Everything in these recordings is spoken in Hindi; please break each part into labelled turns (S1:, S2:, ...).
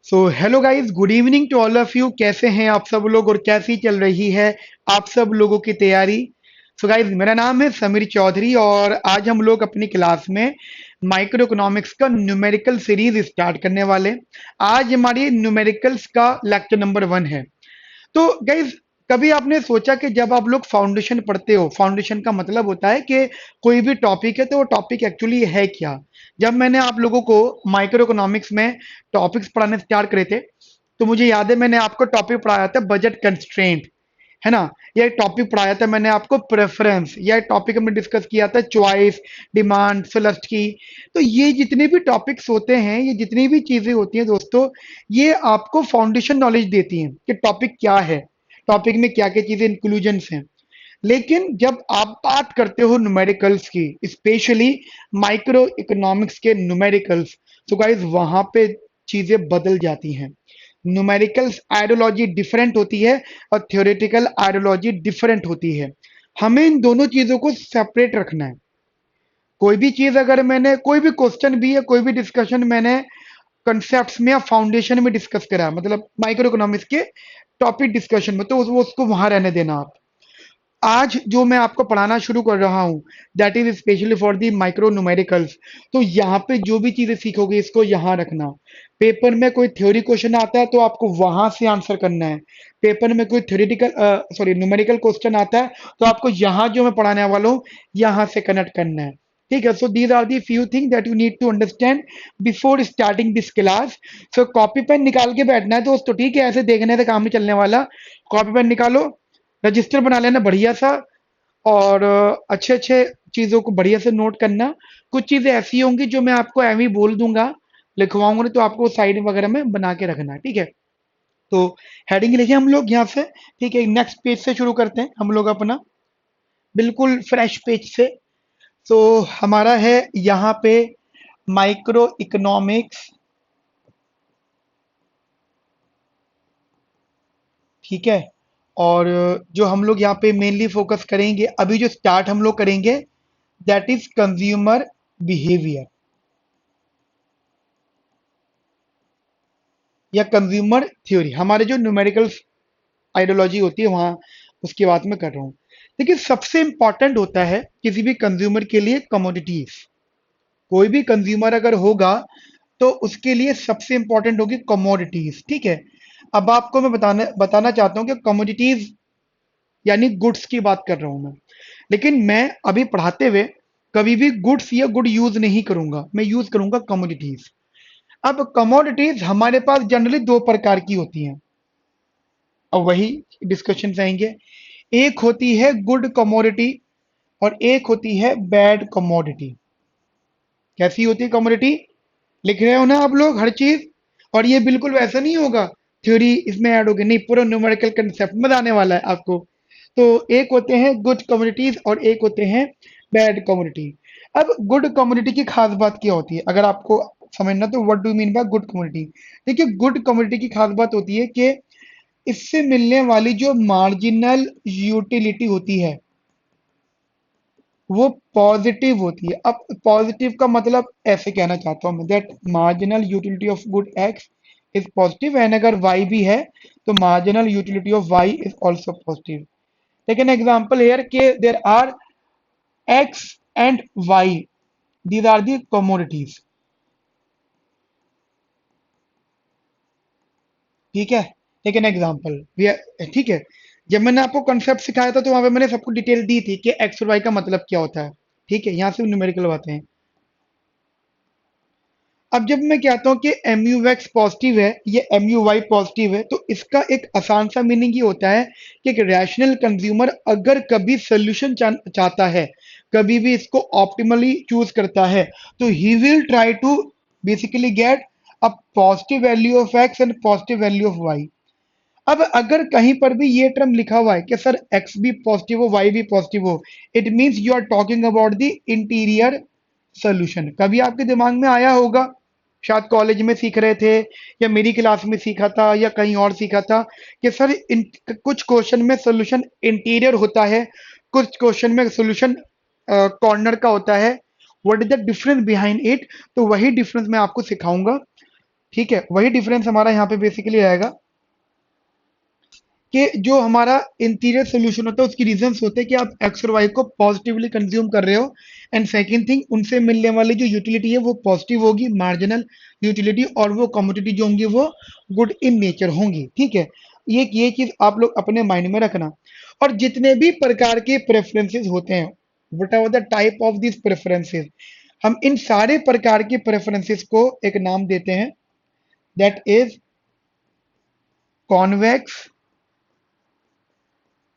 S1: So hello guys, good evening to all of you. कैसे हैं आप सब लोग और कैसी चल रही है आप सब लोगों की तैयारी। सो गाइस, मेरा नाम है समीर चौधरी और आज हम लोग अपनी क्लास में माइक्रो इकोनॉमिक्स का न्यूमेरिकल सीरीज स्टार्ट करने वाले। आज हमारी न्यूमेरिकल्स का लेक्चर नंबर 1 है। तो गाइज, कभी आपने सोचा कि जब आप लोग फाउंडेशन पढ़ते हो, फाउंडेशन का मतलब होता है कि कोई भी टॉपिक है तो वो टॉपिक एक्चुअली है क्या। जब मैंने आप लोगों को माइक्रो इकोनॉमिक्स में टॉपिक्स पढ़ाने स्टार्ट करे थे, तो मुझे याद है मैंने आपको टॉपिक पढ़ाया था बजट कंस्ट्रेंट, है ना। यह टॉपिक पढ़ाया था मैंने आपको प्रेफरेंस, यह टॉपिक हमने डिस्कस किया था चॉइस, डिमांड, सेलेक्ट की। तो ये जितने भी टॉपिक्स होते हैं, ये जितनी भी चीजें होती हैं दोस्तों, ये आपको फाउंडेशन नॉलेज देती हैं कि टॉपिक क्या है, टॉपिक में क्या क्या चीजें इंक्लूजन्स हैं। लेकिन जब आप बात करते हो न्यूमेरिकल्स की, स्पेशली माइक्रो इकोनॉमिक्स के न्यूमेरिकल्स, तो गाइज वहां पे चीजें बदल जाती हैं। न्यूमेरिकल्स आइडियोलॉजी डिफरेंट होती है और थ्योरेटिकल आइडियोलॉजी डिफरेंट होती है। हमें इन दोनों चीजों को सेपरेट रखना है। कोई भी चीज अगर मैंने, कोई भी क्वेश्चन भी या कोई भी डिस्कशन मैंने कंसेप्ट में या फाउंडेशन में डिस्कस करा, मतलब माइक्रो इकोनॉमिक्स के टॉपिक डिस्कशन में, तो वो उसको वहां रहने देना आप। आज जो मैं आपको पढ़ाना शुरू कर रहा हूँ, that is specially for the micro numericals. तो यहाँ पे जो भी चीजें सीखोगे इसको यहाँ रखना। पेपर में कोई थ्योरी क्वेश्चन आता है तो आपको वहां से आंसर करना है। पेपर में कोई थ्योरेटिकल न्यूमेरिकल क्वेश्चन आता है तो आपको यहाँ जो मैं पढ़ाने वाला हूँ यहाँ से कनेक्ट करना है। ठीक है। So these are the few thing that you need to understand before starting this class. So copy pen निकाल के बैठना है दोस्तों, ठीक है। ऐसे देखने से काम नहीं चलने वाला। कॉपी पेन निकालो, रजिस्टर बना लेना बढ़िया सा, और अच्छे अच्छे चीजों को बढ़िया से नोट करना। कुछ चीजें ऐसी होंगी जो मैं आपको एम ही बोल दूंगा, लिखवाऊंगा नहीं, तो आपको साइड वगैरह में बना के रखना है, ठीक है। तो हेडिंग लिखे हम लोग यहाँ से। ठीक है, नेक्स्ट पेज से शुरू करते हैं हम लोग अपना, बिल्कुल फ्रेश पेज से। तो हमारा है यहाँ पे माइक्रो इकोनॉमिक्स, ठीक है। और जो हम लोग यहाँ पे मेनली फोकस करेंगे, अभी जो स्टार्ट हम लोग करेंगे, दैट इज कंज्यूमर बिहेवियर या कंज्यूमर थ्योरी। हमारे जो न्यूमेरिकल आइडियोलॉजी होती है वहां, उसकी बात मैं कर रहा हूँ। देखिए, सबसे इंपॉर्टेंट होता है किसी भी कंज्यूमर के लिए कमोडिटीज। कोई भी कंज्यूमर अगर होगा तो उसके लिए सबसे इंपॉर्टेंट होगी कमोडिटीज, ठीक है। अब आपको मैं बताना चाहता हूँ कि कमोडिटीज यानी गुड्स की बात कर रहा हूं मैं। लेकिन मैं अभी पढ़ाते हुए कभी भी गुड्स या गुड यूज नहीं करूंगा, मैं यूज करूंगा कमोडिटीज। अब कमोडिटीज हमारे पास जनरली दो प्रकार की होती हैं, और वही डिस्कशन आएंगे। एक होती है गुड कमोडिटी और एक होती है बैड कमोडिटी। कैसी होती है कमोडिटी, लिख रहे हो ना आप लोग हर चीज। और ये बिल्कुल वैसा नहीं होगा थ्योरी इसमें ऐड होगी, नहीं, पूरा न्यूमेरिकल कंसेप्ट में आने वाला है आपको। तो एक होते हैं गुड कम्युनिटीज और एक होते हैं बैड कम्युनिटी। अब गुड कम्युनिटी की खास बात क्या होती है, अगर आपको समझना, तो what do mean by good community. देखिए, गुड कम्युनिटी की खास बात होती है कि इससे मिलने वाली जो मार्जिनल यूटिलिटी होती है वो पॉजिटिव होती है। अब पॉजिटिव का मतलब ऐसे कहना चाहता हूं मैं, that marginal utility of good X is positive, and अगर वाई भी है तो marginal utility of Y is also positive. Take an example here के there are X and Y, these are the commodities, ठीक है। टेक एन एग्जाम्पल, ठीक है। जब मैंने आपको कंसेप्ट सिखाया था तो वहां पे मैंने सबको डिटेल दी थी कि एक्स और वाई का मतलब क्या होता है, ठीक है। यहाँ से न्यूमेरिकल बातें हैं। अब जब मैं कहता हूं कि एम यू वैक्स पॉजिटिव है, ये एम यू वाई पॉजिटिव है, तो इसका एक आसान सा मीनिंग ये होता है कि एक रैशनल कंज्यूमर अगर कभी सोल्यूशन चाहता है, कभी भी इसको ऑप्टिमली चूज करता है, तो he will try to basically get a positive value of x and positive value of y. अब अगर कहीं पर भी ये टर्म लिखा हुआ है कि सर एक्स भी पॉजिटिव हो वाई भी पॉजिटिव हो, it means you are talking about the interior solution. कभी आपके दिमाग में आया होगा, शायद कॉलेज में सीख रहे थे या मेरी क्लास में सीखा था या कहीं और सीखा था, कि सर कुछ क्वेश्चन में सोल्यूशन इंटीरियर होता है, कुछ क्वेश्चन में सोल्यूशन कॉर्नर का होता है। What is the difference behind it, तो वही डिफरेंस मैं आपको सिखाऊंगा। ठीक है, वही डिफरेंस हमारा यहाँ पे बेसिकली आएगा कि जो हमारा इंटीरियर सोल्यूशन होता है उसकी रीजंस होते हैं कि आप एक्स और वाई को पॉजिटिवली कंज्यूम कर रहे हो। एंड सेकंड थिंग, उनसे मिलने वाली जो यूटिलिटी है वो पॉजिटिव होगी, मार्जिनल यूटिलिटी, और वो कमोडिटी जो होंगी वो गुड इन नेचर होंगी। ठीक है, ये चीज आप लोग अपने माइंड में रखना। और जितने भी प्रकार के प्रेफरेंसेस होते हैं, what ever the type of this preferences, हम इन सारे प्रकार के प्रेफरेंसेस को एक नाम देते हैं, दैट इज कॉन्वेक्स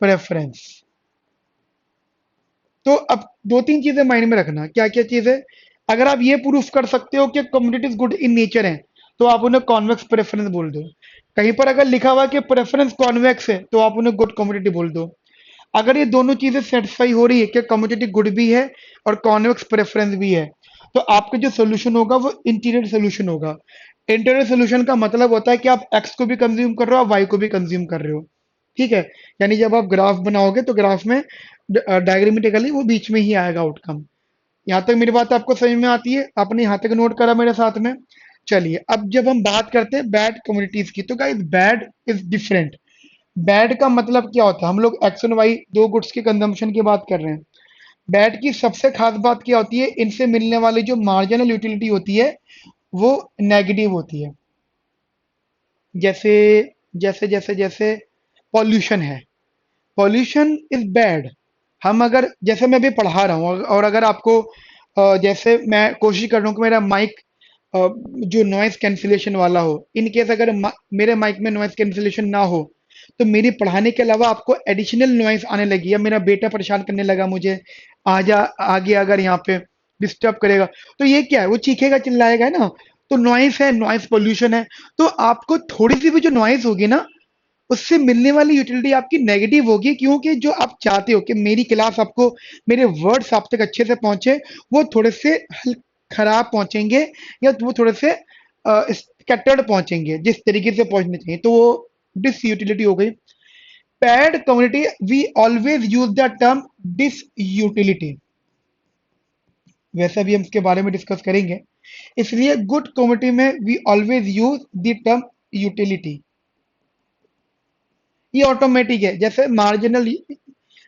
S1: प्रेफरेंस। तो अब दो तीन चीजें माइंड में रखना, क्या क्या चीज है। अगर आप ये प्रूफ कर सकते हो कि कम्युनिटीज गुड इन नेचर है, तो आप उन्हें कॉन्वेक्स प्रेफरेंस बोल दो। कहीं पर अगर लिखा हुआ है कि प्रेफरेंस कॉन्वेक्स है, तो आप उन्हें गुड कम्युनिटी बोल दो। अगर ये दोनों चीजें सेटिस्फाई हो रही है कि कम्युनिटी गुड भी है और कॉन्वेक्स प्रेफरेंस भी है, तो आपका जो सोल्यूशन होगा वो इंटीरियर सोल्यूशन होगा। इंटीरियर सोल्यूशन का मतलब होता है कि आप एक्स को भी कंज्यूम कर रहे हो, आप वाई को भी कंज्यूम कर रहे हो। ठीक है, यानी जब आप ग्राफ बनाओगे तो ग्राफ में डायग्रामेटिकली वो बीच में ही आएगा आउटकम। यहाँ तक मेरी बात आपको समझ में आती है? आपने यहाँ तक नोट करा मेरे साथ में? चलिए, अब जब हम बात करते हैं बैड कम्युनिटीज की, तो guys bad is different. Bad का मतलब क्या होता है? हम लोग एक्स और वाई दो गुड्स के कंजम्पशन की बात कर रहे हैं। बैड की सबसे खास बात क्या होती है? इनसे मिलने वाली जो मार्जिनल यूटिलिटी होती है वो नेगेटिव होती है। जैसे जैसे पॉल्यूशन है, पॉल्यूशन इज बैड। हम अगर, जैसे मैं अभी पढ़ा रहा हूँ और अगर आपको जैसे मैं कोशिश कर रहा हूँ कि मेरा माइक जो नॉइज कैंसिलेशन वाला हो, इन केस अगर मेरे माइक में नॉइज कैंसिलेशन ना हो, तो मेरी पढ़ाने के अलावा आपको एडिशनल नॉइज आने लगी, या मेरा बेटा परेशान करने लगा मुझे, आजा आगे अगर यहाँ पे डिस्टर्ब करेगा, तो ये क्या है? वो चीखेगा चिल्लाएगा, है ना? तो नॉइज है, नॉइज पोल्यूशन है। तो आपको थोड़ी सी भी जो नॉइज होगी ना, उससे मिलने वाली यूटिलिटी आपकी नेगेटिव होगी, क्योंकि जो आप चाहते हो कि मेरी क्लास आपको, मेरे वर्ड्स आप तक अच्छे से पहुंचे, वो थोड़े से खराब पहुंचेंगे, या वो थोड़े से स्कैटर्ड पहुंचेंगे जिस तरीके से पहुंचने चाहिए, तो वो डिस यूटिलिटी हो गई। Bad community, we always use the term disutility, वैसे भी हम इसके बारे में डिस्कस करेंगे। इसलिए गुड कम्युनिटी में we always use the term utility. ये ऑटोमेटिक है। जैसे मार्जिनल,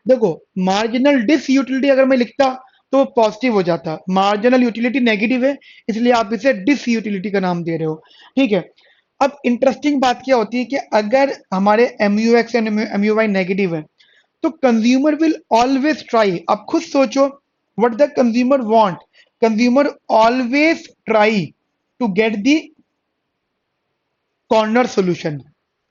S1: देखो, मार्जिनल डिस यूटिलिटी अगर मैं लिखता तो पॉजिटिव हो जाता, मार्जिनल यूटिलिटी नेगेटिव है, इसलिए आप इसे डिस यूटिलिटी का नाम दे रहे हो। ठीक है, अब इंटरेस्टिंग बात क्या होती है कि अगर हमारे M U x and M U y negative है, तो कंज्यूमर विल ऑलवेज ट्राई, आप खुद सोचो, what the consumer want, consumer always try to get the corner solution,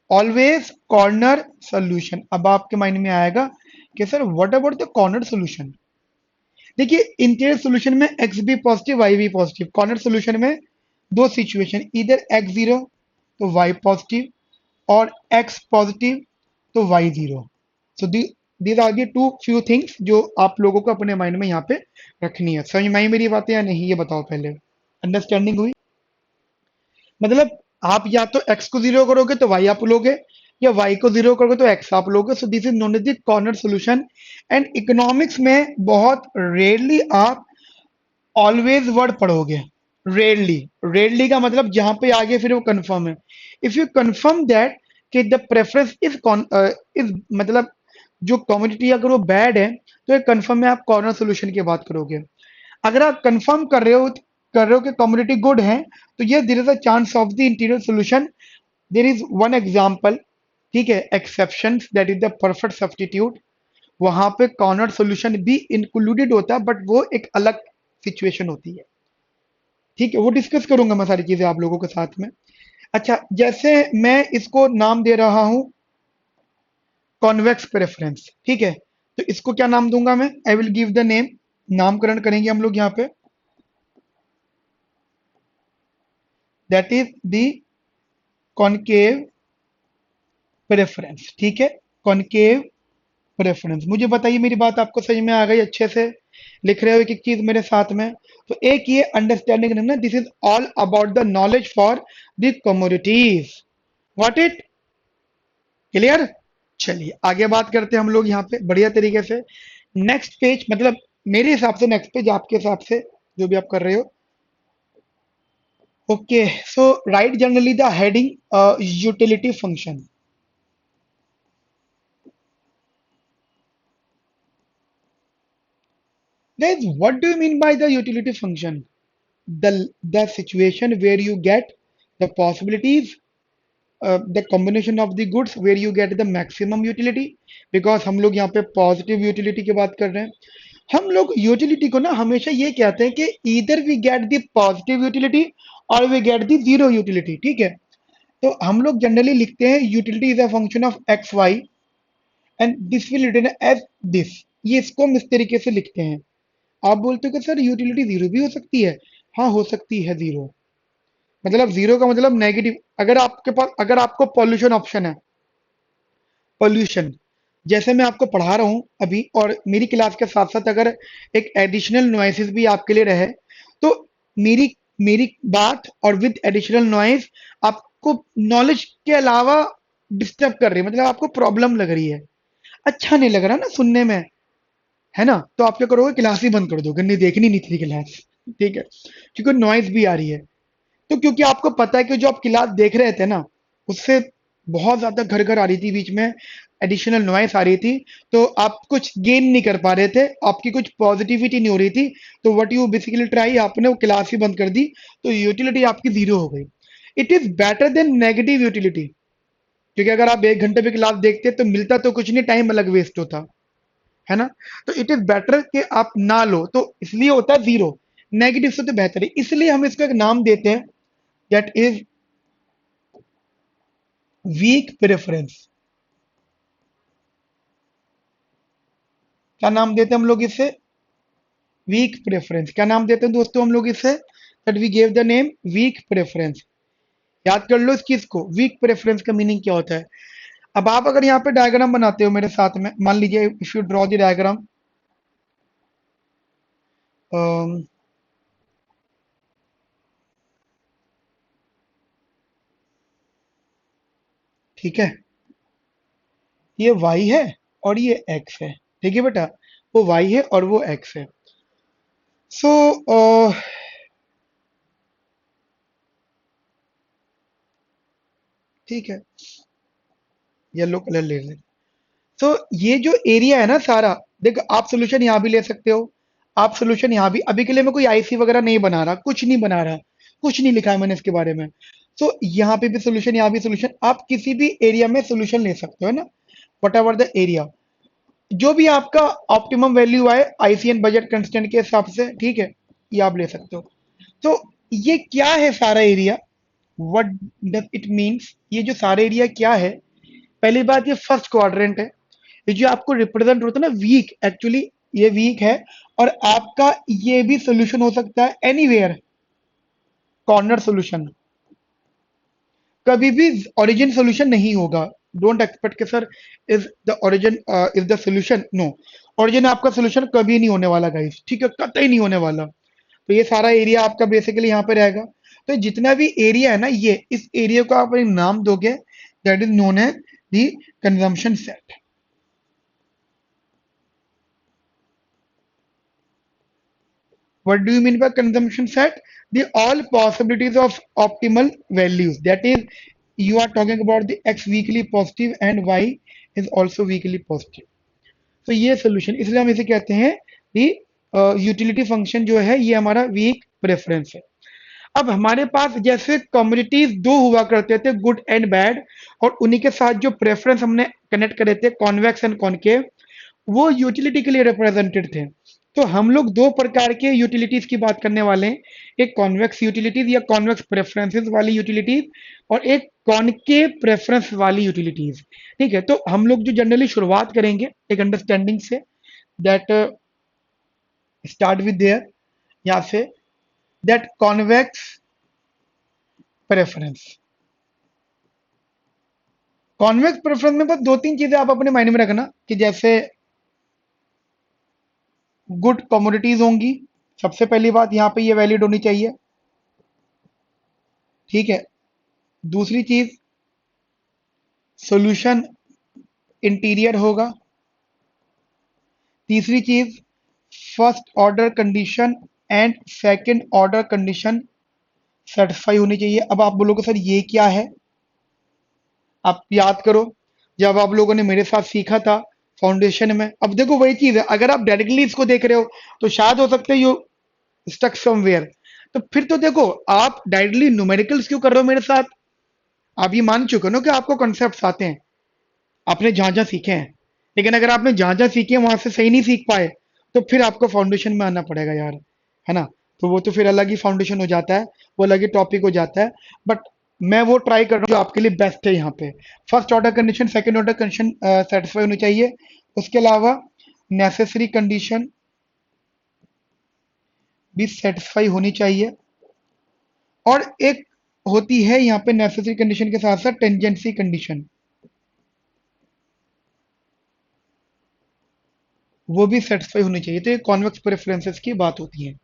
S1: always corner solution. अब आपके माइंड में आएगा कि sir what about the corner solution? देखिए, इंटीरियर सॉल्यूशन में एक्स भी पॉजिटिव वाई भी पॉजिटिव, कॉर्नर सॉल्यूशन में दो सिचुएशन, इधर एक्स जीरो तो वाई पॉजिटिव, और एक्स पॉजिटिव तो y zero. So these are the two few things जो आप लोगों को अपने माइंड में यहाँ पे रखनी है। समझ में आई मेरी बातें या नहीं, ये बताओ पहले। अंडरस्टैंडिंग हुई? मतलब आप या तो x को जीरो करोगे तो y आप लोगे, या y को जीरो करोगे तो x आप लोगे। So this is known as the corner solution. And economics में बहुत रेयरली आप ऑलवेज वर्ड पढ़ोगे। रेयरली, रेयरली का मतलब जहां पे आगे फिर वो कंफर्म है। इफ यू कंफर्म दैट कि द प्रेफरेंस इज इज मतलब जो कम्युनिटी अगर वो बैड है, तो ये कंफर्म है आप कॉर्नर सॉल्यूशन की बात करोगे। अगर आप कंफर्म कर रहे हो कि कम्युनिटी गुड है, तो ये there is a chance of the interior solution. There is one example, ठीक है, exceptions, that is the perfect substitute. वहां पे कॉर्नर सॉल्यूशन भी इंक्लूडेड होता है, बट वो एक अलग सिचुएशन होती है। ठीक है, वो डिस्कस करूंगा मैं सारी चीजें आप लोगों के साथ में। अच्छा, जैसे मैं इसको नाम दे रहा हूं कॉन्वेक्स प्रेफरेंस, ठीक है, तो इसको क्या नाम दूंगा मैं? I will give the name, नामकरण करेंगे हम लोग यहाँ पे, that is the concave preference. ठीक है, कॉनकेव प्रेफरेंस। मुझे बताइए मेरी बात आपको समझ में आ गई अच्छे से? लिख रहे हो एक एक चीज मेरे साथ में? तो एक ये अंडरस्टैंडिंग रखना, this is all about the knowledge for the commodities. What it clear? चलिए आगे बात करते हैं हम लोग यहाँ पे बढ़िया तरीके से। नेक्स्ट पेज, मतलब मेरे हिसाब से नेक्स्ट पेज, आपके हिसाब से जो भी आप कर रहे Okay, so write generally the heading utility function. Guys, what do you mean by the utility function? The situation where you get the possibilities, the combination of the goods where you get the maximum utility. Because हम लोग यहाँ पे पॉजिटिव यूटिलिटी की बात कर रहे हैं. हम लोग यूटिलिटी को ना हमेशा ये कहते हैं कि either we get the positive utility और we get the zero utility. ठीक है, तो हम लोग जनरली लिखते हैं utility is a function of X Y and this will written as this. ये इसको हम इस तरीके से लिखते हैं. आप बोलते हो कि सर यूटिलिटी जीरो भी हो सकती है. हाँ, हो सकती है जीरो. मतलब जीरो का मतलब नेगेटिव. अगर आपके पास, अगर आपको पॉल्यूशन ऑप्शन है, पॉल्यूशन, जैसे मैं आपको पढ़ा रहा हूँ अभी और मेरी क्लास के साथ साथ अगर एक एडिशनल नॉइसेस भी आपके लिए रहे, तो मेरी मेरी बात और विद एडिशनल नॉइस आपको नॉलेज के अलावा डिस्टर्ब कर रही है, मतलब आपको प्रॉब्लम लग रही है, अच्छा नहीं लग रहा ना सुनने में, है ना, तो आप क्या करोगे, क्लास ही बंद कर दोगे, नहीं देखनी नहीं थी क्लास. ठीक है, क्योंकि नॉइज भी आ रही है. तो क्योंकि आपको पता है कि जो आप क्लास देख रहे थे ना, उससे बहुत ज्यादा घर घर आ रही थी, बीच में एडिशनल नॉइस आ रही थी, तो आप कुछ गेन नहीं कर पा रहे थे, आपकी कुछ पॉजिटिविटी नहीं हो रही थी. तो व्हाट यू बेसिकली ट्राई, आपने वो क्लास ही बंद कर दी, तो यूटिलिटी आपकी जीरो हो गई. It is better than negative utility. क्योंकि अगर आप 1 घंटे पे क्लास देखते तो मिलता तो कुछ नहीं, टाइम अलग वेस्ट होता, है ना. तो इट इज बेटर कि आप ना लो, तो इसलिए होता है जीरो. नेगेटिव से तो बेहतर है, इसलिए हम इसको एक नाम देते हैं, दैट इज वीक प्रेफरेंस. क्या नाम देते हैं हम लोग इससे, वीक प्रेफरेंस. क्या नाम देते हैं दोस्तों हम लोग इससे, that we give the name weak preference. याद कर लो इस चीज को, वीक प्रेफरेंस का मीनिंग क्या होता है. अब आप अगर यहाँ पे डायग्राम बनाते हो मेरे साथ में, मान लीजिए if you draw the diagram, ठीक है, ये y है और ये x है. ठीक है बेटा, वो y है और वो x है. सो ठीक है, येलो कलर ले लें. तो ये जो एरिया है ना सारा, देखो आप सोल्यूशन यहाँ भी ले सकते हो, आप सोल्यूशन यहाँ भी, अभी के लिए मैं कोई आईसी वगैरह नहीं बना रहा, कुछ नहीं बना रहा, कुछ नहीं लिखा है मैंने इसके बारे में. तो यहाँ पे भी सोल्यूशन, यहाँ भी सोल्यूशन, आप किसी भी एरिया में सोल्यूशन ले सकते हो, है ना, वट एवर द एरिया, जो भी आपका ऑप्टिमम वैल्यू आए आईसीएन बजट कंस्टेंट के हिसाब से. ठीक है, ये आप ले सकते हो. तो ये क्या है सारा area, what does it means, ये जो सारा एरिया क्या है. पहली बात, ये फर्स्ट क्वाड्रेंट है. ये जो आपको रिप्रेजेंट होता है ना वीक, एक्चुअली ये वीक है. और आपका ये भी सोल्यूशन हो सकता है एनीवेयर, कॉर्नर सोल्यूशन. कभी भी ओरिजिन सोल्यूशन नहीं होगा. डोंट एक्सपेक्ट कि sir is the origin is the solution, no. Origin आपका सोल्यूशन कभी नहीं होने वाला गाइस, ठीक है, कतई नहीं होने वाला. तो ये सारा एरिया आपका बेसिकली यहाँ पे रहेगा. तो जितना भी एरिया है ना, ये इस एरिया को आप एक नाम दोगे, that is known as the consumption set. What do you mean by consumption set? The all possibilities of optimal values. That is, you are talking about the x weekly positive and y is also weekly positive. तो ये सोल्यूशन, इसलिए हम इसे कहते हैं कि यूटिलिटी फंक्शन जो है ये हमारा वीक प्रेफरेंस है. अब हमारे पास जैसे कम्युनिटीज दो हुआ करते थे, गुड एंड बैड, और उन्हीं के साथ जो प्रेफरेंस हमने कनेक्ट करे थे, कॉन्वेक्स एंड कॉनकेव, वो यूटिलिटी के लिए रिप्रेजेंटेड थे. तो हम लोग दो प्रकार के यूटिलिटीज की बात करने वाले हैं, एक कॉन्वेक्स यूटिलिटीज या कॉन्वेक्स प्रेफरेंसेस वाली यूटिलिटीज, और एक कॉनकेव प्रेफरेंस वाली यूटिलिटीज. ठीक है, तो हम लोग जो जनरली शुरुआत करेंगे एक अंडरस्टैंडिंग से, दैट स्टार्ट विद देयर, यहाँ से, that convex preference. Convex preference में बस दो तीन चीजें आप अपने माइंड में रखना, कि जैसे गुड कमोडिटीज होंगी, सबसे पहली बात यहाँ पे ये वैलिड होनी चाहिए. ठीक है, दूसरी चीज, सॉल्यूशन इंटीरियर होगा. तीसरी चीज, first order condition and second order condition satisfy होनी चाहिए। अब आप बोलोगे सर ये क्या है? आप याद करो, जब आप लोगों ने मेरे साथ सीखा था फाउंडेशन में। अब देखो वही चीज है, अगर आप डायरेक्टली इसको देख रहे हो तो शायद हो सकता है यू स्टक समवेयर। तो फिर तो देखो, आप डायरेक्टली न्यूमेरिकल्स क्यों कर रहे हो मेरे साथ? आप ये मान चुके हो ना कि आपको कॉन्सेप्ट्स आते हैं, आपने जहां जहां सीखे हैं। लेकिन अगर आपने जहां जहां सीखे हैं वहां से सही नहीं सीख पाए, तो फिर आपको फाउंडेशन में आना पड़ेगा यार, है ना? तो वो तो फिर अलग ही फाउंडेशन हो जाता है, वो अलग ही टॉपिक हो जाता है। बट मैं वो ट्राई कर रहा हूँ जो आपके लिए बेस्ट है यहाँ पे। First order condition, second order condition satisfy होनी चाहिए। उसके अलावा नेसेसरी कंडीशन भी सेटिस्फाई होनी चाहिए। और एक होती है यहाँ पे नेसेसरी कंडीशन के साथ साथ टेंजेंसी कंडीशन, वो भी सेटिस्फाई होनी चाहिए। तो ये कॉन्वेक्स प्रेफरेंसेस की बात होती है।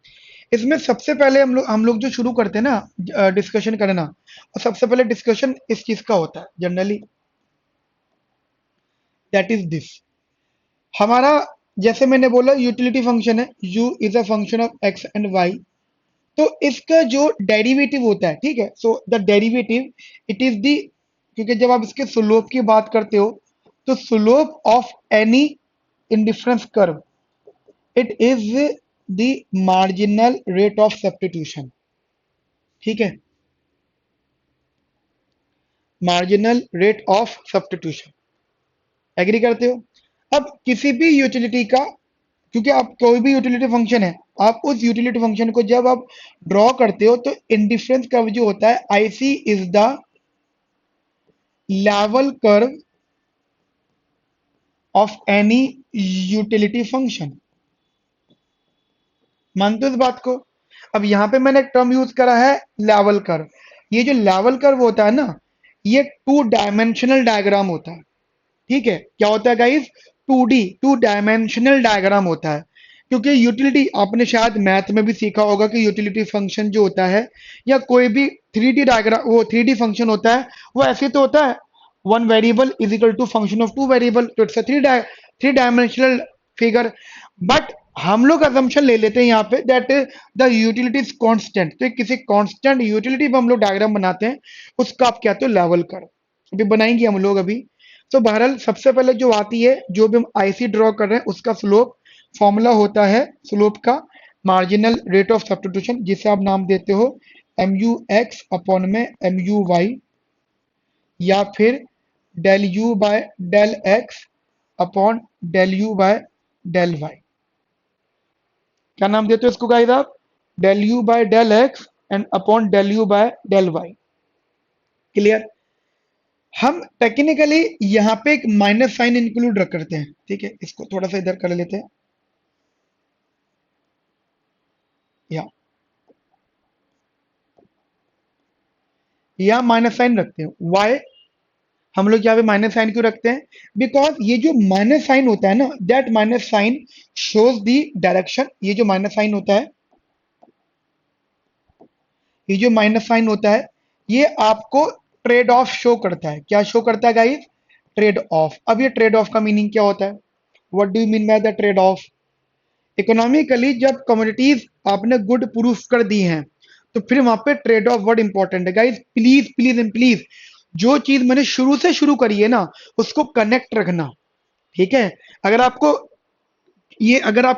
S1: इसमें सबसे पहले हम लोग जो शुरू करते हैं ना डिस्कशन करना, और सबसे पहले डिस्कशन इस चीज का होता है जनरली, दैट इज दिस। हमारा, जैसे मैंने बोला, यूटिलिटी फंक्शन है, u is a function of x and y। तो इसका जो डेरिवेटिव होता है, ठीक है, so the derivative it is the, क्योंकि जब आप इसके स्लोप की बात करते हो, तो slope of any indifference curve, it is the marginal rate of substitution. ठीक है, marginal rate of substitution, agree करते हो? अब किसी भी यूटिलिटी का, क्योंकि आप कोई भी यूटिलिटी फंक्शन है, आप उस यूटिलिटी फंक्शन को जब आप ड्रॉ करते हो, तो इंडिफरेंस कर्व जो होता है, I C is the level curve of any utility function. मानते हो इस बात को? अब यहां पे मैंने एक टर्म यूज करा है, लेवल कर्व। ये जो लेवल कर्व होता है ना, ये टू डायमेंशनल डायग्राम होता है। ठीक है, क्या होता है guys? 2D, two dimensional diagram होता है। क्योंकि यूटिलिटी आपने शायद मैथ में भी सीखा होगा कि यूटिलिटी फंक्शन जो होता है, या कोई भी 3D डायग्राम, वो 3D फंक्शन होता है, वो ऐसे तो होता है, one variable is equal to function of two variable, तो it's a three dimensional figure. But हम लोग अजम्पशन ले लेते हैं यहाँ पे that the utility is constant. तो किसी कांस्टेंट यूटिलिटी पर हम लोग डायग्राम बनाते हैं, उसका आप कहते हो लेवल कर्व। अभी बनाएंगे हम लोग अभी। तो बहरहाल सबसे पहले जो आती है, जो भी हम आईसी ड्रॉ कर रहे हैं, उसका स्लोप फॉर्मूला होता है, स्लोप का मार्जिनल रेट ऑफ सब्स्टिट्यूशन, जिसे आप नाम देते हो एम यू एक्स अपॉन में एम यू वाई, या फिर del u by del x upon del u by del y. क्या नाम देते हो इसको गाइस आप? Del u by del x and upon del u by del y. Clear? हम टेक्निकली यहाँ पे एक माइनस साइन इंक्लूड रख करते हैं। ठीक है, इसको थोड़ा सा इधर कर लेते हैं, या माइनस साइन रखते हैं। वाई हम लोग यहाँ पे माइनस साइन क्यों रखते हैं? बिकॉज ये जो माइनस साइन होता है ना, that minus sign shows the direction. ये जो माइनस साइन होता है, ये जो माइनस साइन होता है, ये आपको ट्रेड ऑफ शो करता है। क्या शो करता है गाइस? Trade off. अब ये ट्रेड ऑफ का मीनिंग क्या होता है? What do you mean by the trade off? Economically जब कमोडिटीज आपने गुड प्रूफ कर दी हैं, तो फिर वहां पे ट्रेड ऑफ वर्ड इंपॉर्टेंट है guys. Please please and please, जो चीज मैंने शुरू से शुरू करी है ना, उसको कनेक्ट रखना। ठीक है, अगर आपको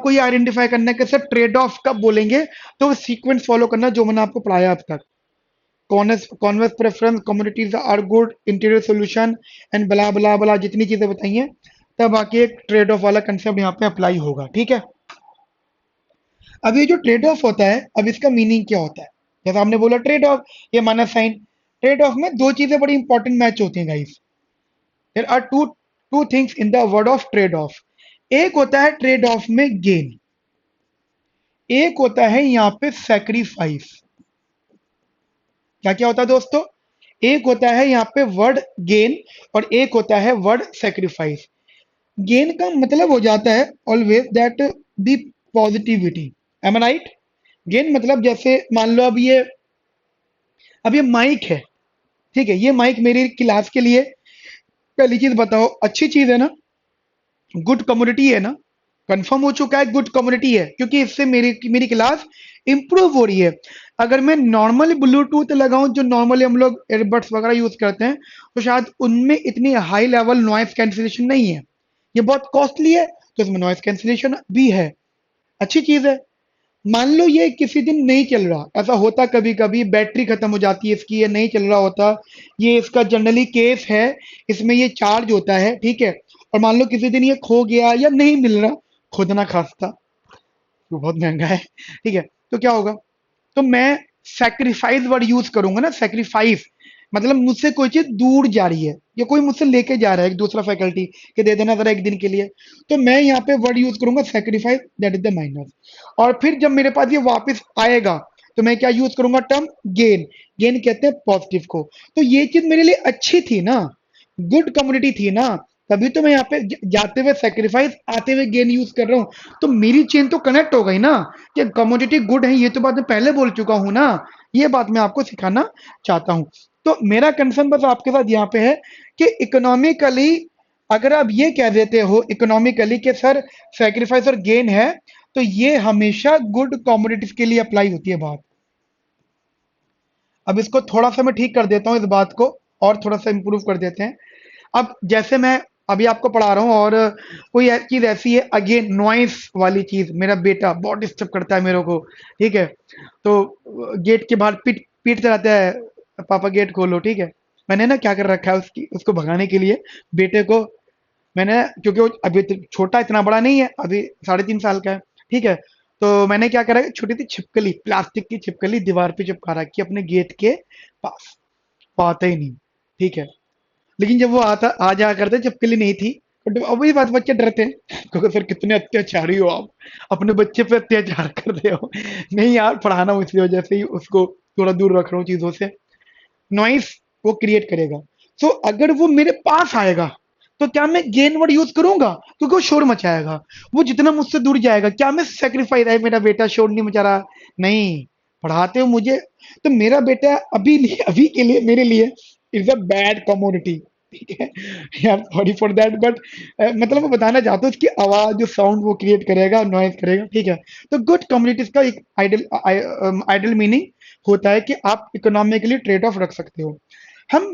S1: ये आइडेंटिफाई करना है कि सर ट्रेड ऑफ कब बोलेंगे, तो वो सीक्वेंस फॉलो करना जो मैंने आपको पढ़ाया अब तक। Convex preference, commodities are good, interior solution and blah blah बला, जितनी चीजें बताई हैं, तब आके एक ट्रेड ऑफ वाला कंसेप्ट यहाँ पे अप्लाई होगा। ठीक है, अब ये जो ट्रेड ऑफ होता है, अब इसका मीनिंग क्या होता है? जैसा आपने बोला ट्रेड ऑफ, ये माइनस साइन। ट्रेड ऑफ में दो चीजें बड़ी इंपॉर्टेंट मैच होती हैं guys. There are two two things in the world of trade off. एक होता है ट्रेड ऑफ में गेन, एक होता है यहाँ पे सैक्रिफाइस। क्या क्या होता है दोस्तों? एक होता है यहाँ पे वर्ड गेन, और एक होता है वर्ड सैक्रिफाइस। गेन का मतलब हो जाता है always that the positivity. Am I right? Gain मतलब, जैसे मान लो अब ये माइक है। ठीक है, ये माइक मेरी क्लास के लिए, पहली चीज बताओ, अच्छी चीज है ना? गुड कम्युनिटी है ना? कंफर्म हो चुका है गुड कम्युनिटी है, क्योंकि इससे मेरी मेरी क्लास इंप्रूव हो रही है। अगर मैं नॉर्मली ब्लूटूथ लगाऊं, जो नॉर्मली हम लोग एयरबड्स वगैरह यूज करते हैं, तो शायद उनमें इतनी हाई लेवल नॉइस कैंसिलेशन नहीं है। ये बहुत कॉस्टली है, तो इसमें नॉइस कैंसिलेशन भी है, अच्छी चीज है। मान लो ये किसी दिन नहीं चल रहा, ऐसा होता कभी कभी, बैटरी खत्म हो जाती है इसकी, ये नहीं चल रहा होता, ये इसका जनरली केस है, इसमें ये चार्ज होता है, ठीक है। और मान लो किसी दिन ये खो गया या नहीं मिल रहा, खुद ना खास्ता, वो बहुत महंगा है, ठीक है। तो क्या होगा, तो मैं सैक्रिफाइस वर्ड यूज करूंगा ना, सैक्रिफाइस, मतलब मुझसे कोई चीज दूर जा रही है, या कोई मुझसे लेके जा रहा है एक दूसरा फैकल्टी, कि दे देना जरा एक दिन के लिए, तो मैं यहाँ पे वर्ड यूज करूंगा sacrifice, that is the minus. और फिर जब मेरे पास ये वापस आएगा, तो मैं क्या यूज करूंगा टर्म, गेन। गेन कहते हैं पॉजिटिव को। तो ये चीज मेरे लिए अच्छी थी ना, गुड कम्युनिटी थी ना, तभी तो मैं यहाँ पे जाते हुए सेक्रीफाइस, आते हुए गेन यूज कर रहा हूँ। तो मेरी चेन तो कनेक्ट हो गई ना, कि कमोडिटी गुड है, ये तो बात मैं पहले बोल चुका हूँ ना, ये बात मैं आपको सिखाना चाहता हूँ। तो मेरा कंसर्न बस आपके साथ यहाँ पे है कि इकोनॉमिकली, अगर आप ये कह देते हो इकोनॉमिकली कि सर सेक्रीफाइस और गेन है, तो ये हमेशा गुड कमोडिटीज के लिए अप्लाई होती है बात। अब इसको थोड़ा सा मैं ठीक कर देता हूँ इस बात को, और थोड़ा सा इंप्रूव कर देते हैं। अब जैसे मैं अभी आपको पढ़ा रहा हूँ, और कोई चीज ऐसी है, अगेन नॉइस वाली चीज, मेरा बेटा बहुत डिस्टर्ब करता है मेरे को, ठीक है। तो गेट के बाहर पीट पीट चलाता है, पापा गेट खोलो, ठीक है। मैंने ना क्या कर रखा है, उसकी उसको भगाने के लिए, बेटे को, मैंने, क्योंकि वो अभी तो छोटा, इतना बड़ा नहीं है, अभी 3.5 साल का है, ठीक है। तो मैंने क्या करा, छोटी सी छिपकली, प्लास्टिक की छिपकली दीवार पे चिपका रखी अपने गेट के पास, वो आता ही नहीं, ठीक है। लेकिन जब वो आता आ जा करते, छिपकली नहीं थी, बट अब वही बात, बच्चे डरते हैं, क्योंकि सर कितने अत्याचारी हो आप, अपने बच्चे पे अत्याचार कर रहे हो। नहीं यार, पढ़ाना हूँ इसकी वजह से ही उसको थोड़ा दूर रख रहा हूँ चीजों से। नॉइस वो क्रिएट करेगा। सो अगर वो मेरे पास आएगा, तो क्या मैं गेन वर्ड यूज करूंगा, क्योंकि वो शोर मचाएगा। वो जितना मुझसे दूर जाएगा, क्या मैं सेक्रीफाइस है, मेरा बेटा शोर नहीं मचा रहा, नहीं, पढ़ाते हो मुझे, तो मेरा बेटा अभी के लिए मेरे लिए इज अ बैड कम्युनिटी, ठीक है। यार सॉरी फॉर दैट, बट मतलब मैं बताना चाहता हूँ, उसकी आवाज, जो साउंड वो क्रिएट करेगा, नॉइज करेगा, ठीक है। तो गुड कम्युनिटीज का एक आइडल आइडल मीनिंग होता है कि आप इकोनॉमिकली ट्रेड ऑफ रख सकते हो। हम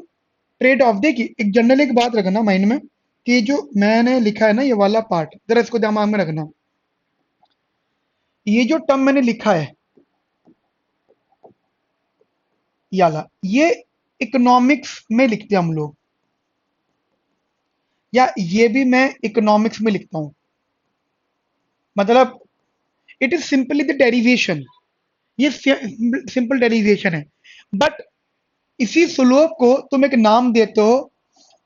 S1: ट्रेड ऑफ, देखिए एक जनरल एक बात रखना माइंड में, कि जो मैंने लिखा है ना, ये वाला पार्ट जरा इसको दिमाग में रखना। ये जो टर्म मैंने लिखा है, याला, ये इकोनॉमिक्स में लिखते हैं हम लोग, या ये भी मैं इकोनॉमिक्स में लिखता हूं, मतलब it is simply the derivation, ये सिंपल डेरिवेशन है। बट इसी स्लोप को तुम एक नाम देते हो,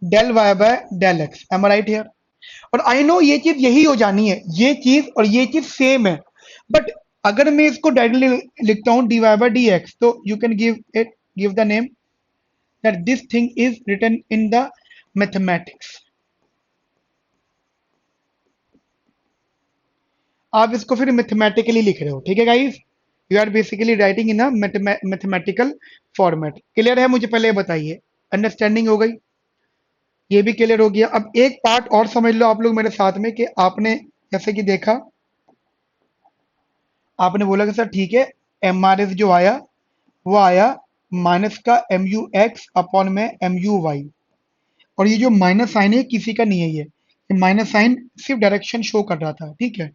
S1: del y by del x, am I right here. और आई नो ये चीज यही हो जानी है, ये चीज और ये चीज सेम है, बट अगर मैं इसको डायरेक्टली लिखता हूं D Y by D X, तो you can give the name that this thing is written in the mathematics. आप इसको फिर मैथमेटिकली लिख रहे हो, ठीक है guys, you are basically writing in a mathematical format. Clear है, मुझे पहले ये बताइए, अंडरस्टैंडिंग हो गई, ये भी क्लियर हो गया। अब एक पार्ट और समझ लो आप लोग मेरे साथ में, कि आपने जैसे कि देखा, आपने बोला कि सर ठीक है, एम आर एस जो आया, वो आया माइनस का एम यू एक्स अपॉन में एम यू वाई। और ये जो माइनस साइन है किसी का नहीं है, ये माइनस साइन सिर्फ डायरेक्शन शो कर रहा था, ठीक है,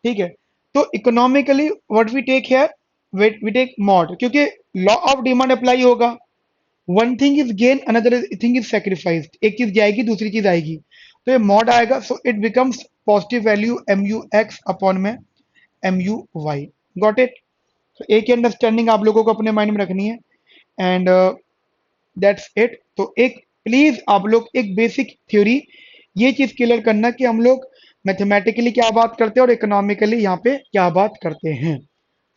S1: ठीक है। तो economically what we take here, we take mod, क्योंकि लॉ ऑफ डिमांड अप्लाई होगा। One thing is gain, another thing is sacrifice, एक चीज जाएगी दूसरी चीज आएगी, तो ये मॉड आएगा, so it becomes positive value M U x upon में M U Y. Got it. तो एक ही अंडरस्टैंडिंग आप लोगों को अपने माइंड में रखनी है, एंड दैट्स इट। तो एक प्लीज आप लोग एक बेसिक थ्योरी ये चीज क्लियर करना, कि हम लोग मैथमेटिकली क्या बात करते हैं और इकोनॉमिकली यहाँ पे क्या बात करते हैं।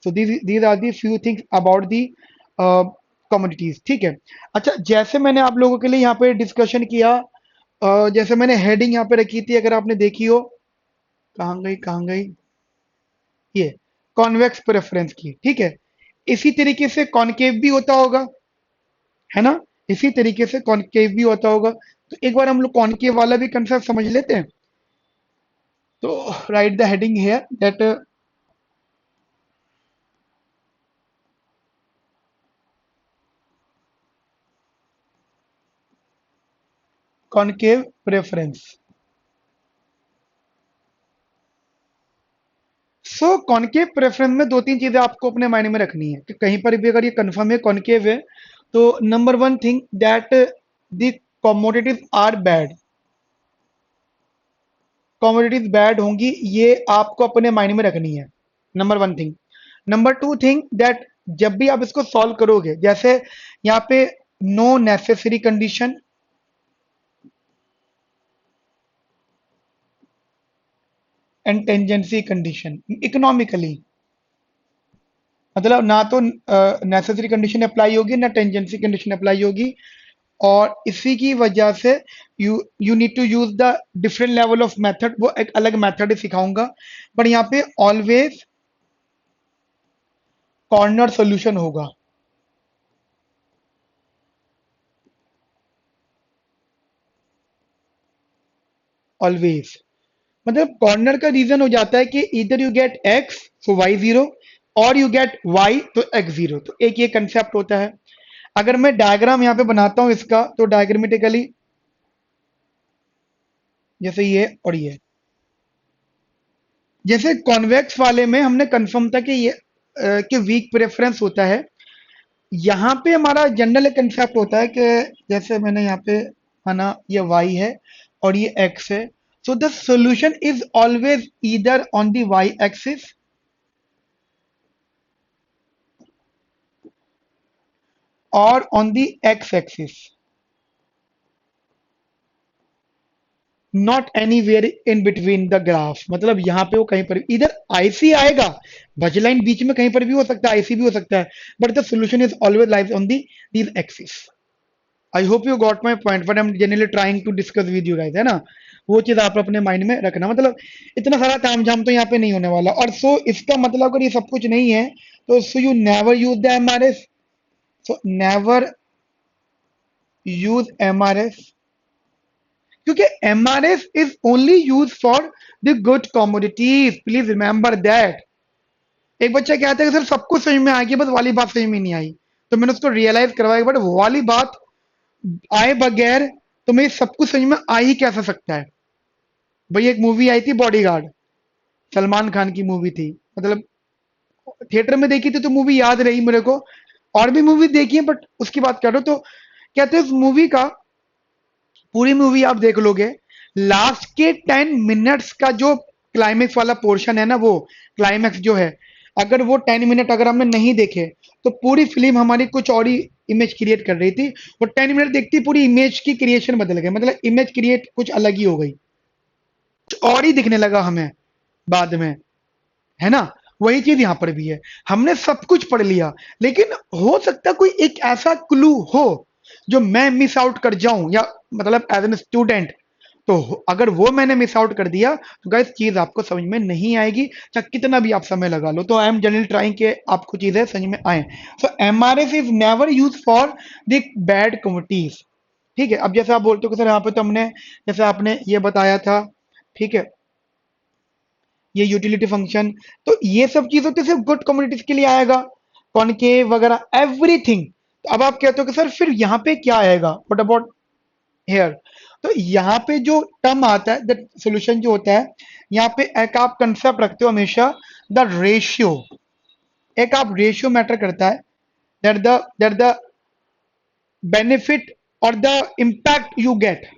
S1: So these are the few things about the communities, ठीक है। अच्छा, जैसे मैंने आप लोगों के लिए यहाँ पे डिस्कशन किया, जैसे मैंने हेडिंग यहाँ पे रखी थी, अगर आपने देखी हो, कहाँ गई, ये कॉन्वेक्स प्रेफरेंस की, ठीक है। इसी तरीके से कॉनकेव भी होता होगा, है ना, इसी तरीके से कॉनकेव भी होता होगा। तो एक बार हम लोग कॉनकेव वाला भी कंसेप्ट समझ लेते हैं। तो right the heading here that concave preference. So concave preference में दो तीन चीजें आपको अपने माइंड में रखनी है कि कहीं पर भी अगर ये कंफर्म है कॉनकेव है, तो number one thing that the commodities are bad, commodities bad होंगी, ये आपको अपने माइंड में रखनी है, number one thing. Number two thing that जब भी आप इसको सॉल्व करोगे, जैसे यहाँ पे no necessary condition and tangency condition economically, मतलब ना तो नेसेसरी कंडीशन अप्लाई होगी ना टेंजेंसी कंडीशन अप्लाई होगी, और इसी की वजह से you need to use the different level of method, वो एक अलग मेथड सिखाऊंगा, पर यहाँ पे ऑलवेज कॉर्नर सॉल्यूशन होगा, ऑलवेज। मतलब कॉर्नर का रीजन हो जाता है कि इधर you get x so y zero, और यू गेट वाई तो एक्स जीरो, तो एक ये कंसेप्ट होता है। अगर मैं डायग्राम यहाँ पे बनाता हूं इसका, तो डायग्रामेटिकली जैसे ये और ये, जैसे कॉन्वेक्स वाले में हमने कंफर्म था कि ये कि वीक प्रेफरेंस होता है। यहाँ पे हमारा जनरल कंसेप्ट होता है कि जैसे मैंने यहाँ पे माना ये y है और ये x है, so the solution is always either on the y axis और on the x axis, not anywhere in between the graph. मतलब यहाँ पे वो कहीं पर इधर IC आएगा, बज लाइन बीच में कहीं पर भी हो सकता है, IC भी हो सकता है, but the solution is always lies on the these axis. I hope you got my point, but I am generally trying to discuss with you guys, है ना। वो चीज आप अपने माइंड में रखना, मतलब इतना सारा ताम झाम तो यहाँ पे नहीं होने वाला। और सो इसका मतलब अगर ये सब कुछ नहीं है, तो so you never use the MRS, so never use MRS, क्योंकि MRS is only use for the good commodities, please remember that. एक बच्चा कहता है कि सर सब कुछ समझ में आ गया, बस वाली बात समझ में नहीं आई, तो मैंने उसको रियलाइज करवाया, बट वो वाली बात आए बगैर तुम्हें सब कुछ समझ में आ ही कैसा सकता है। भाई एक मूवी आई थी बॉडीगार्ड, सलमान खान की मूवी थी, मतलब थिएटर में देखी थी तो मूवी याद रही मेरे को, और भी मूवी देखी है बट उसकी बात कर रहा हूं। तो कहते हैं उस मूवी का, पूरी मूवी आप देख लोगे, लास्ट के 10 मिनट्स का जो क्लाइमेक्स वाला पोर्शन है ना, वो क्लाइमेक्स जो है, अगर वो 10 मिनट अगर हमने नहीं देखे, तो पूरी फिल्म हमारी कुछ और ही इमेज क्रिएट कर रही थी। वो 10 मिनट देखती पूरी इमेज की क्रिएशन बदल गई, मतलब इमेज क्रिएट कुछ अलग ही हो गई, कुछ और ही दिखने लगा हमें बाद में, है ना। वही चीज यहां पर भी है, हमने सब कुछ पढ़ लिया, लेकिन हो सकता है कोई एक ऐसा क्लू हो जो मैं मिस आउट कर जाऊं, या मतलब एज एन स्टूडेंट, तो अगर वो मैंने मिस आउट कर दिया, तो गाइस चीज आपको समझ में नहीं आएगी, चाहे कितना भी आप समय लगा लो। तो आई एम जनरली ट्राइंग के आपको चीजें समझ में आए। सो MRS is never use for the bad committees, ठीक है। अब जैसे आप बोलते हो कि सर यहाँ पे तो हमने, जैसे आपने ये बताया था, ठीक है, ये यूटिलिटी फंक्शन, तो ये सब चीजों तो सिर्फ गुड कम्युनिटीज के लिए आएगा, कॉनकेव वगैरह एवरीथिंग। तो अब आप कहते हो कि सर फिर यहाँ पे क्या आएगा, व्हाट अबाउट हेयर। तो यहाँ पे जो टर्म आता है, द सोल्यूशन जो होता है, यहाँ पे एक आप कंसेप्ट रखते हो हमेशा, द रेशियो, एक आप रेशियो मैटर करता है, दैट द बेनिफिट और द इम्पैक्ट यू गेट।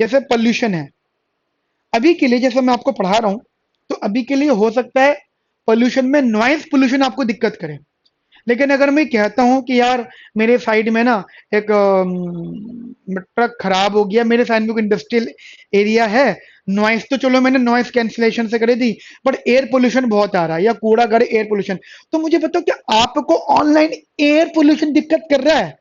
S1: जैसे पोल्यूशन है, अभी के लिए जैसे मैं आपको पढ़ा रहा हूँ, तो अभी के लिए हो सकता है पोल्यूशन में नॉइज पोल्यूशन आपको दिक्कत करे, लेकिन अगर मैं कहता हूं कि यार मेरे साइड में ना एक ट्रक खराब हो गया, मेरे साइड में कोई इंडस्ट्रियल एरिया है, नॉइस तो चलो मैंने नॉइस कैंसिलेशन से कर दी, बट एयर पोल्यूशन बहुत आ रहा है, या कूड़ा घर एयर पोल्यूशन, तो मुझे बताओ कि आपको ऑनलाइन एयर पोल्यूशन दिक्कत कर रहा है?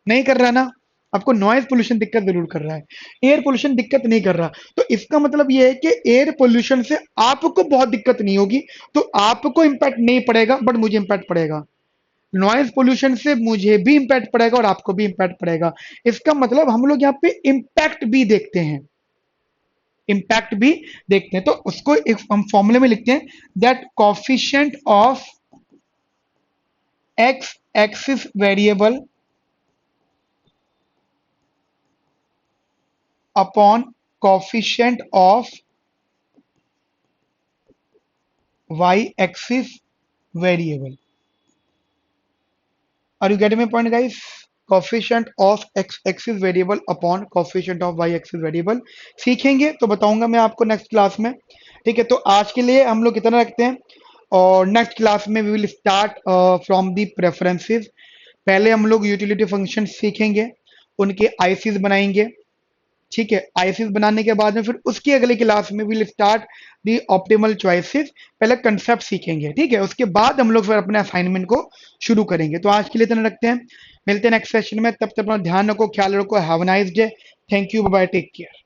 S1: नहीं कर रहा ना। आपको नॉइज पोल्यूशन दिक्कत जरूर कर रहा है, एयर पोल्यूशन दिक्कत नहीं कर रहा। तो इसका मतलब यह है कि एयर पोल्यूशन से आपको बहुत दिक्कत नहीं होगी, तो आपको इंपैक्ट नहीं पड़ेगा, बट मुझे इंपैक्ट पड़ेगा। नॉइज पोल्यूशन से मुझे भी इंपैक्ट पड़ेगा और आपको भी इंपैक्ट पड़ेगा। इसका मतलब हम लोग यहाँ पे इंपैक्ट भी देखते हैं, इंपैक्ट भी देखते हैं। तो उसको एक हम फॉर्मूले में लिखते हैं, that coefficient of x axis variable upon coefficient of y axis variable. Are you getting my point, guys? Coefficient of x axis variable upon coefficient of y axis variable सीखेंगे तो बताऊंगा मैं आपको नेक्स्ट क्लास में। ठीक है, तो आज के लिए हम लोग इतना रखते हैं और नेक्स्ट क्लास में we will start from the preferences. पहले हम लोग यूटिलिटी फंक्शन सीखेंगे, उनके आईसीज बनाएंगे। ठीक है, आईसीज बनाने के बाद में फिर उसकी अगली क्लास में will start the optimal choices. पहले कंसेप्ट सीखेंगे, ठीक है, उसके बाद हम लोग फिर अपने असाइनमेंट को शुरू करेंगे। तो आज के लिए इतना रखते हैं, मिलते हैं नेक्स्ट सेशन में। तब तक अपना ध्यान रखो, ख्याल रखो। Have a nice day. Thank you, bye bye, take care.